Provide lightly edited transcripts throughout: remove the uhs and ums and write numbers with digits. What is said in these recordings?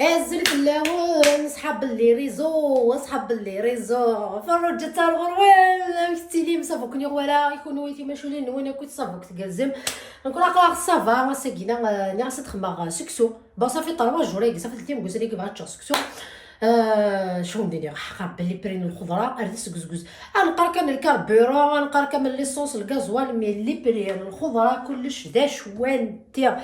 الزلف اللون صحاب اللي ريزو وصحاب اللي ريزو فرجة تاع الغروال مكتيلي مسافوكني ولا يكونوا يتي مشولين وانا كنت صافوك تقزم نقول اقرا صافا وساكينا ناس تخمغ سكسو صافي 3 جوري صافي 3 مقول لك بغات سكسو شو ندير حقا بلي برين الخضره اردس كزكز نقرا كامل الكاربورون نقرا كامل ليسونس الغازوال مي لي برين الخضره كلش دا شوانتي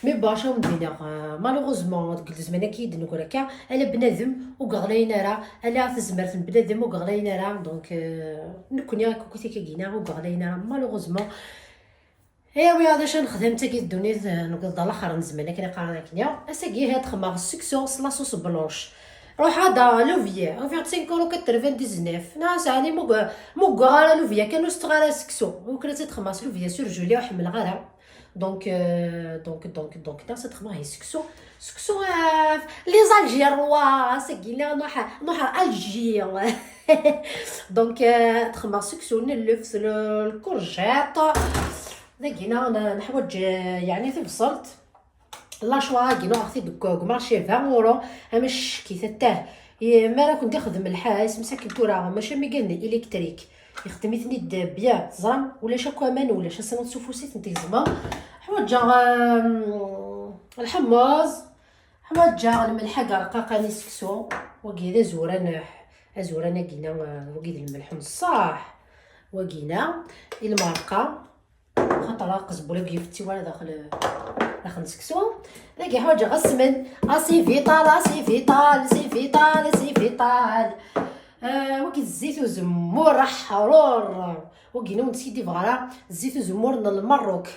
مي باشا ندير مالوغوزمون تقول زعما كيد نقول هكا على بنادم وقغلينا راه على تزمرت بنادم وقغلينا راه دونك نكون كوكيتي كينا وقغلينا مالوغوزمون وي هذا شنو نخدم حتى كي الدنيا نقول الاخر نزمان كي قرانا كنيا اساكي هاد خماغ السكسو لاصوص بلونش روح هذا لوفيا 25,99 ناس علي مو غالا لوفيا كانوا استغالا سكسو ممكن تخماس لوفيا سور جوليا وحمل غالا دونك ناس تخماس هي سكسو لي زالجيروا سكينا نوح الجير دونك تخماس سكسو نلف الكورجيط داكينا نحوج يعني تبصلت لا شوا كينو اختي دكوك مارشي 20 اورو مش كي تاه ما راه كنت نخدم الحاس مساكن تورا ماشي ميغان الكتريك يخدميتني بيا زرام ولا شاكومان ولا شاسنات سوفوسيت انت زعما حواجا الحماز حواجا الملحه رقاقاني سكسو وكيدا زوران كينا وكيد الملح نصاح وكينا المارقه خاطر قزبوله كيفتي ولا داخل سكسو داكي حوايج غسمن سي فيتال وكي الزيت وزمور حرور وكينا نسيدي فغرا الزيت وزمور المروك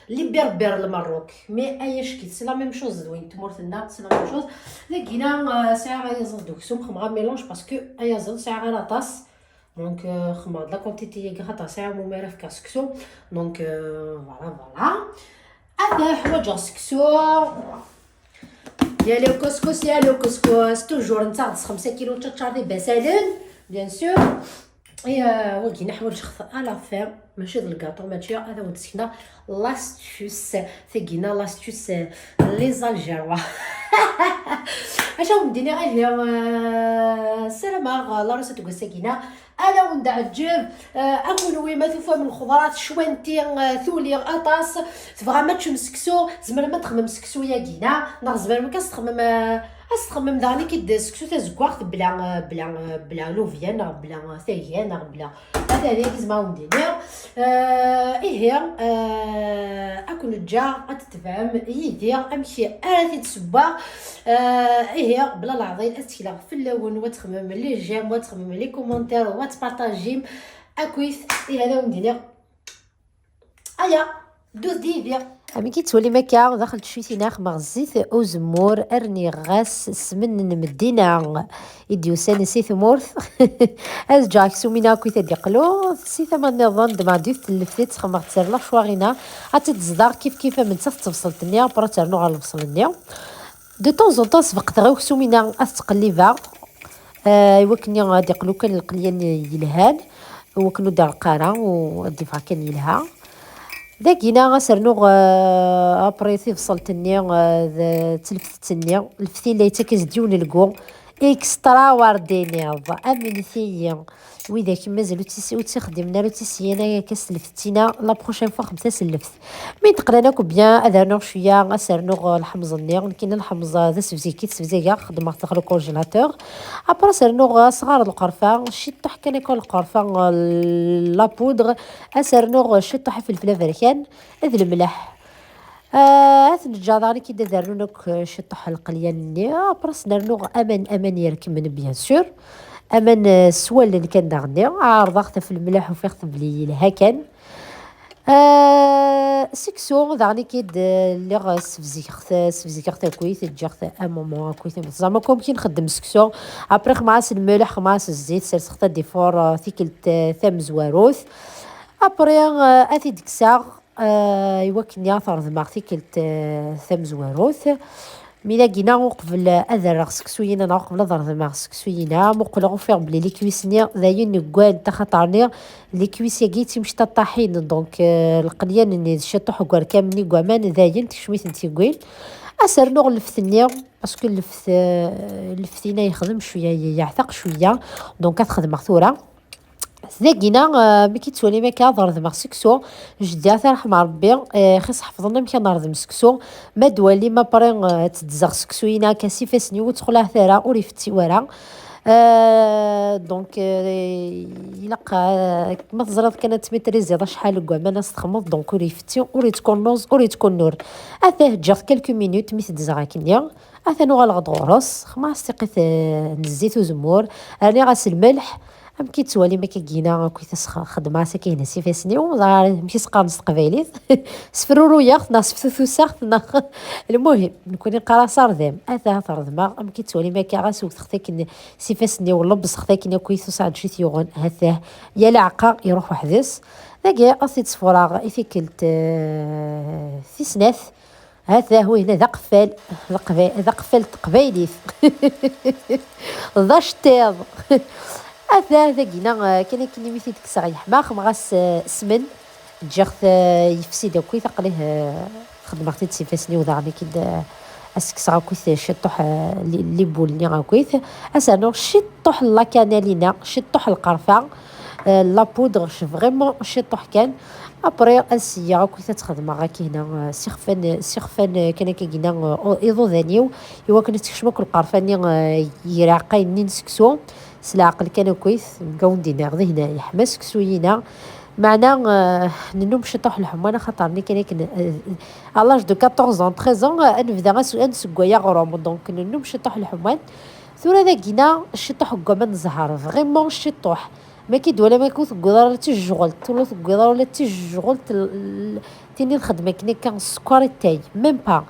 اللي بير المروك مي اياش كي سي لا ميم شوز وين تمورتنا سي لا ميم شوز داكينا ساعه يزل دوكسوم خمغا ميلونج باسكو ايازل ساعه غير طاس دونك خماد لا كونتيتي غاتا ساعه مماره في كاسكسو دونك فوالا هذا حوايج سكسو يا لو كسكس توجور نتا 5 كيلو تشارلي بسالين بيان سور وكاين حوايج على فير ماشي الكاطو ماشي هذا هو تسكنا لاستوس ثقينا لاستوس لي زالجيروا اش ندير غير سلامه لا راسه تقول سكينه انا وندعجب اكون ويما تفهم الخضرات شوانتي ثولي اطاس تبغى ما تشمسكسو زعما ما تخمم سكسو يا كينا نغزبر ما كتخمم استخمم داني كي سكسو تزكواخ بلا لوفيان بلا ثيان بلا هذا اللي زعما ندير اكون جا تتفهم يدير امشي اراتي تسبا بلا العظيم اسكلا في اللون وتخمم لي جيم وتخمم لي كومونتير وتبارطاجيم اكويس هذا ندير ايا دوز ديفيا امي كي تولي مكا دخلت شويه ناخ مغزيت او زمور ارني غاس سمن مدينه يديو سان سيث مورث از جاك سومينا كويت ديقلو سيث ما نظن دما ديت اللفيت خمغ تسر لا شواغينا اتتزدار كيف من تفصلتني برا ترنو على البصلني دو طون زون طون سبقت غير سومينا استقليفا يوكني غادي يقلو كان القليان يلهان وكنو دار قاره وديفا كان يلها داكينا غسرنو ابريتي فصلتني تلفتني الفتي اللي تكزديون الكو اكسترا واردينيض امنيتي وإذا كي مازالو تخدمنا لو تسينا كسلفتينا لا بروشين فوا خمسه سلفت مي تقرانا كو بيان ادرنا شويه غسرنو الحمص ني كاين الحمص ذا سفزيكا خدمه تاع الكونجيلاتور ابرا سرنو صغار القرفه شطح كان يكون القرفه لا بودغ اسرنو شطح فلفله فركان هذا الملح هاثن الجداري كي دارنوك شطح القليان ني ابرا سنرنو امان يركمن بيان سور امان سوال اللي كان داغني عارضه في الملح وفيخت بلي لها كان سكسو داغني كيد اللي غاس سفزيخت كويت جاخت امومون كويت زعما كوم كي نخدم سكسو ابري خماس الملح خماس الزيت سرسخت ديفور ثيكلت ثم زواروث ابري اثي دكسا يوكني اثر ذماغ ثيكلت ثم زواروث ميلا كينا قبل اذر سكسوينا قبل ضرب مع سكسوينا مقبل غفير بلي لي كويسني ذاين نكوان تا خطرني لي كويس ياكيتي مش طاحين دونك القليان ني شطح كوار كامل كوامان ذاين تشويت انت كوين اسرنو لفتني باسكو لفتينا يخدم شويه يعتق شويه دونك كتخدم ثوره ذاكينا. ملي كيتولي ما كنرض مع سكسو جدي رحم ربي خص حفظنا ملي كنرض مسكسو ما دوالي ما برين تدزغ سكسوينا كاسيفاسني وتخلع ثرا وريفتي ورا. دونك يلقى كما تزرد كانت ميتريزي شحال كاع ما ناس تخمض دونك وريفتي وري تكون نوز وري تكون نور اثاه جات كلكو مينوت مي تدزغ كنيا اثانو غالغد غرس خماس سقيت الزيت وزمور راني غاس الملح ام كيتوالي ما كينا كويس خدمه ساكينه سيفاسني ماشي سقانص تقبايليت سفرورو ياخ ناس فتوثو ساخنا المهم نكون نقرا صاردام اثا ترضما ام كيتوالي ما كاغاس وتختك سيفاسني ولبس ختك كويس صعد شي ثيغون هثاه يا العقا يروح وحدس ذاك اصيت صفراغ ايفيكلت في سناث هذا هو هنا ذا قفال ذا قفال تقبايليت ذا شتيض هذا ذاكينا كان كني مثل تكسر يحماق مغاس سمن جاخ يفسي داكوي تقليه خدمتي تسيفاسني وضعني كده اسكسا كويس شطح لي بولني غاكويس اسانو شطح لا كانالينا شطح القرفه لا بودغ فريمون شطح كان ابري اسيا كويس تخدم غاكي هنا سيخفان كان كينا ايضو ذانيو يوا كنت تشمك القرفاني يراقيني نسكسو سلاعقل كان كويس نبقاو ندينا غدي هنا يحمس كسوينا معنا ننوم شطوح الحمانه خاطرني كان الاج دو 14 13 نبدا نسكويا غروم دونك ننوم شطوح الحمان ثورة ذاكينا الشطوح كمان زهر فريمون الشطوح ما كيدولا ما كنت تقدر تشغل ولا تقدر ولا تشغل تيني الخدمه كنا كان السكر تاعي ميم با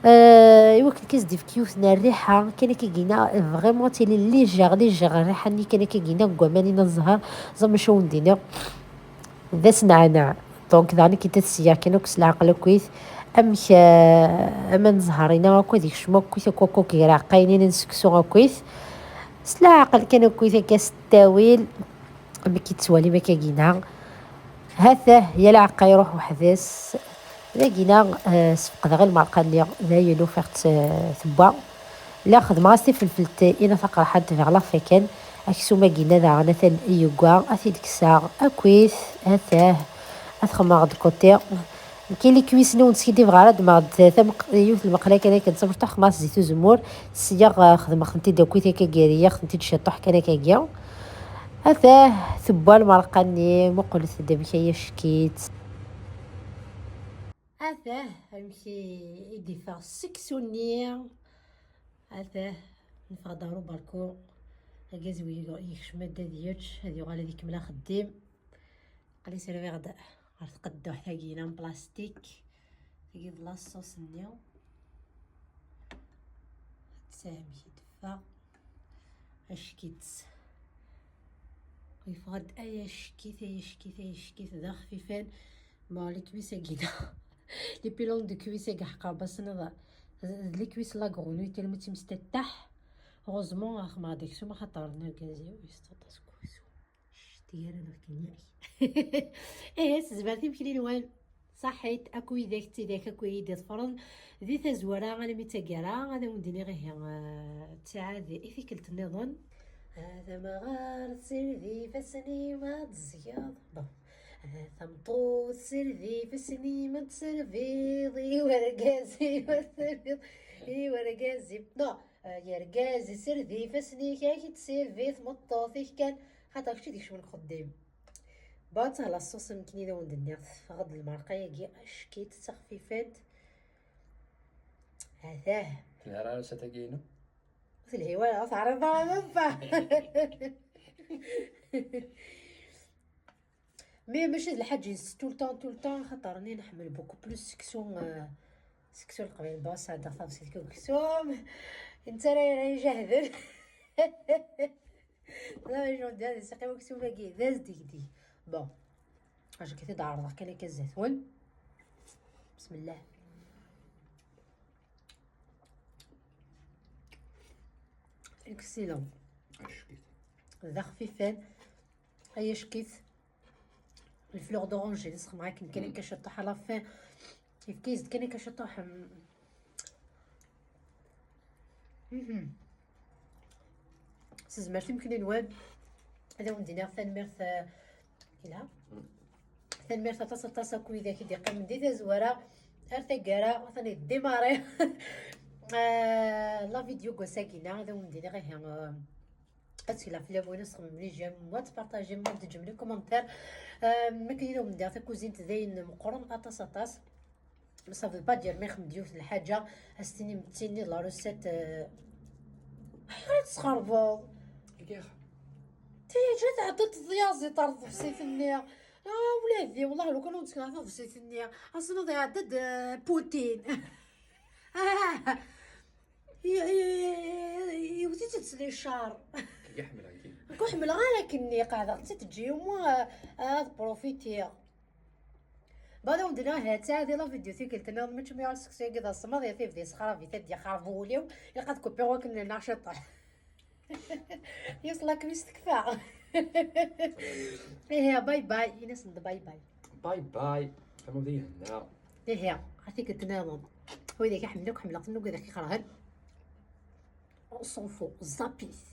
ايوا كيس ديف كيوثنا الريحه كان كيجينا فريمون تيلي ليجيغ الريحه اللي كان كيجينا كوامانينا الزهر زعما شو ندينا ذا سنعناع دونك داني كي تسيا كانوا كس العقل كويس امك اما نزهرينا هكا ديك شمو كويس كوكو كيراقينين نسكسو كويس سلا عقل كانوا كويس كاس التاويل اما كيتسوالي ما كاينها هذا هي العقا يروح وحداس لقينا سفقد غير المرقه اللي لا يلو فيغت ثبا لا خدمه سي فلفلت انا فقره حد فيغ لا فيكن اكسو ما قينا ذا مثلا ايوغا اثي ديك الساعه اكويس هثاه اثخما غد كوتي كاين لي كويسني ونسيدي فغارد ما ثم يوث المقله كان كنصبر تاع خماس زيتو زمور السياق خدمه خنتي داكويتي كاكيريه خنتي تشطح كان كاكيا هثاه ثبا المرقاني مقلت دابك هي شكيت هذا امشي يدي فيغ سكسوني هذا نفغدارو بالكو هكازوي يكشم ماده ديالش هذه غالا ديك ملا خديم قالي سيرفي غدا غتقدو حتى كاينه من بلاستيك تجي بلاصوص نيو تساهم يدفا اشكيت يفغد اي شكيت ذا خفيفان ما لي كويسه كينا لي بيلون دو كويسه كاع قابس نضا لي كويس لا غروني تلمت مستتح غوزمون اخ ما ديك ما خطرنا كازيو يستطاس كويسو شتي انا كنياي ايه زبرتي بكلي نوال صحيت اكو يداك تيداك اكو يدي فرن ذي تزورا انا متقرا هذا مديني غير تاع ذي في كلت النظام هذا ما غار سيرفي فسني ما تزياض ثمطو سيرفي فسني ما تسرفيضي ورقازي وسرفيض اي ورقازي نو يا رقازي سيرفي فسني كي تسيرفي ثمطو فيه كان حتى كشي ديك شمن خدام بات على الصوص يمكن اذا وندني فغد المرقه يجي اشكيت تخفيفات هذاه في الهرارة ستجينو في الهواء تعرض على نفع مي ماشي الحاج طول طون خاطرني نحمل بوكو بلوس سكسو القبيل باص هذا خاص كسوم انت راهي جاهد لا جو ديال سقي مكسوم كي داز ديك بون اش كي تعرض كان كزيتون بسم الله اكسيلون اشكيت ذا خفيفان هيا شكيت الفلور دورانجي نسخ معاك كان كشطح على فين كيف كيزد كان كشطح سزمرت يمكن الواد هذا وندينا ثنمرت كيلا ثنمرت طاسه كويده كي دقيق من ديتا زواره ارتقاره وثاني ديماري لا فيديو كوساكينا هذا وندينا غير اسئله في لابوين نسخم ملي جيم وتبارطاجي ما تجم لي كومونتير ما كاين من دار كوزين تزين مقرون اطاس صافي با دير مي خمديوت الحاجه استني متيني لا روسيت حيت تخربط كيخ تي جات عدت الضيازي طرد في سيف النية ولادي والله لو كانوا نتكلم في سيف النية اصلا ضيع عدد بوتين يوتي تتسلي الشعر يحمل هاكي كحمل غير كني قاعده تتجي وما بروفيتي بعد ودنا هات هذه لا فيديو قلت لنا ما تشمي على السكسي كذا الصمد يا في صخره في تدي خربوليو لقد كوبي وكن ناشط يصلك مستكفى ايه باي باي ناس باي باي باي باي خلو ذي هنا ايه عرفتي قلت لنا هو ذاك حملك حملك نو ذاك يقراهن صوفو زابيس